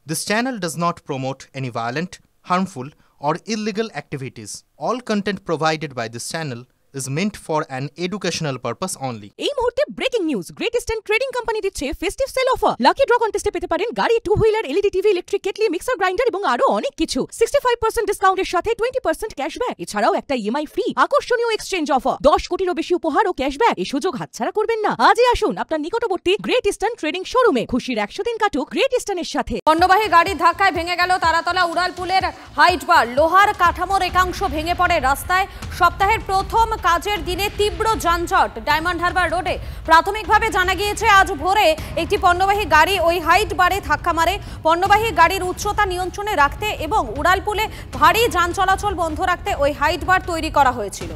This channel does not promote any violent, harmful, or illegal activities. All content provided by this channel is meant for an educational purpose only. এই মুহূর্তে breaking news, Great Eastern Trading Company দিচ্ছে festive sale offer. Lucky draw কন্টেস্টে পেতে পারেন গাড়ি, two wheeler, LED TV, electric kettle, mixer grinder এবং আরো অনেক কিছু। 65% ডিসকাউন্টের সাথে 20% ক্যাশব্যাক, এছাড়াও একটা ইএমআই ফ্রি, আকর্ষণীয় এক্সচেঞ্জ অফার, 10 কোটিরও বেশি উপহার ও ক্যাশব্যাক। এই সুযোগ হাতছাড়া করবেন না। আজই আসুন আপনার নিকটবর্তী গ্রেট ইস্টার্ন ট্রেডিং শোরুমে। খুশির 100 দিন কাটুক গ্রেট ইস্টার্নের সাথে। পণ্যবাহী গাড়ির ধাক্কায় ভেঙে গেল তারাতলা উড়ালপুলের হাইট বার। লোহার কাঠামোর একাংশ ভেঙে পড়ে রাস্তায়। সপ্তাহের প্রথম কাজের দিনে তীব্র যানজট ডায়মন্ড হারবার রোডে। প্রাথমিকভাবে জানা গিয়েছে আজ ভোরে একটি পণ্যবাহী গাড়ি ওই হাইট বারে ধাক্কা মারে। পণ্যবাহী গাড়ির উচ্চতা নিয়ন্ত্রণে রাখতে এবং উড়ালপুলে ভারী যান চলাচল বন্ধ রাখতে ওই হাইট বার তৈরি করা হয়েছিল।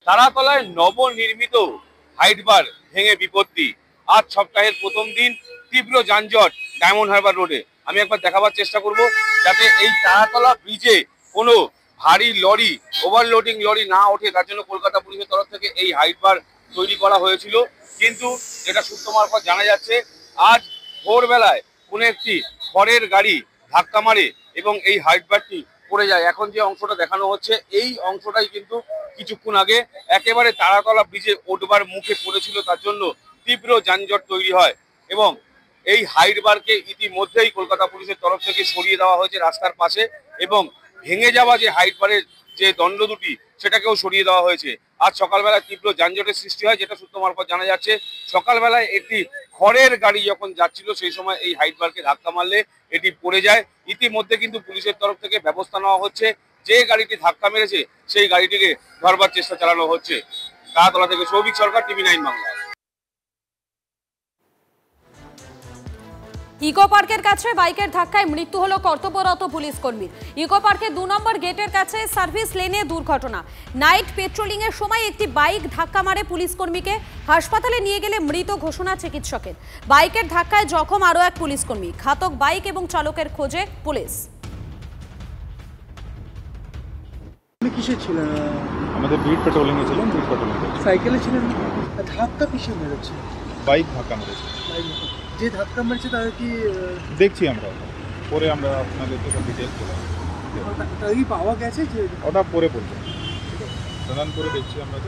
তারাতলায় নবনির্মিত হাইট বার ভেঙে বিপত্তি। আজ সপ্তাহের প্রথম দিন, তীব্র যানজট ডায়মন্ড হারবার রোডে। আমি একবার দেখাবার চেষ্টা করব যাতে এই তারাতলা ব্রিজে কোনো ভারী লরি, ওভারলোডিং লরি না ওঠে, তার জন্য কলকাতা পুলিশের তরফ থেকে এই হাইট বার তৈরি করা হয়েছিল। কিন্তু যেটা সূত্র মারফত জানা যাচ্ছে, আজ ভোরবেলায় কোনো একটি খড়ের গাড়ি ধাক্কা মারে এবং এই হাইট বারটি পড়ে যায়। এখন যে অংশটা দেখানো হচ্ছে, এই অংশটাই কিন্তু কিছুক্ষণ আগে একেবারে তারাতলা ব্রিজে ওঠবার মুখে পড়েছিল, তার জন্য তীব্র যানজট তৈরি হয়। এবং এই হাইট বারকে ইতিমধ্যেই কলকাতা পুলিশের তরফ থেকে সরিয়ে দেওয়া হয়েছে রাস্তার পাশে, এবং ভেঙে যাওয়া যে হাইট বারের যে দণ্ড দুটি সেটাকেও সরিয়ে দেওয়া হয়েছে। আজ সকালবেলায় তীব্র যানজটের সৃষ্টি হয়, যেটা সূত্র মারফত জানা যাচ্ছে। সকালবেলায় একটি খড়ের গাড়ি যখন যাচ্ছিল, সেই সময় এই হাইট বারকে ধাক্কা মারলে এটি পড়ে যায়। ইতিমধ্যে কিন্তু পুলিশের তরফ থেকে ব্যবস্থা নেওয়া হচ্ছে। যে গাড়িটি ধাক্কা মেরেছে সেই গাড়িটিকে ধরবার চেষ্টা চালানো হচ্ছে। তারাতলা থেকে সৌভিক সরকার, TV9 বাংলা। ইকো পার্কের কাছে বাইকের ধাক্কায় মৃত্যু হলো কর্তব্যরত পুলিশ কর্মীর। ইকো পার্কের 2 নম্বর গেটের কাছে সার্ভিস লেনে দুর্ঘটনা। নাইট পেট্রোলিং এর সময় একটি বাইক ধাক্কা মারে পুলিশ কর্মীকে। হাসপাতালে নিয়ে গেলে মৃত ঘোষণা চিকিৎসকের। বাইকের ধাক্কায় জখম আরও এক পুলিশ কর্মী। ঘাতক বাইক এবং চালকের খোঁজে পুলিশ। কিসে ছিলেন? আমাদের বিট পেট্রোলিং এ ছিলাম। বিট পেট্রোলিং সাইকেলে ছিলেন? ধাক্কা কিসে মেরেছে? বাইক ধাক্কা মেরেছে। যে ধাক্কা মেরেছে তার কি দেখছি আমরা, পরে আমরা আপনাদের থেকে ডিটেইলস দিলাম। তার কি পাওয়া গেছে যে ওটা পরে পড়বে, প্রদান করে দেখছি আমরা।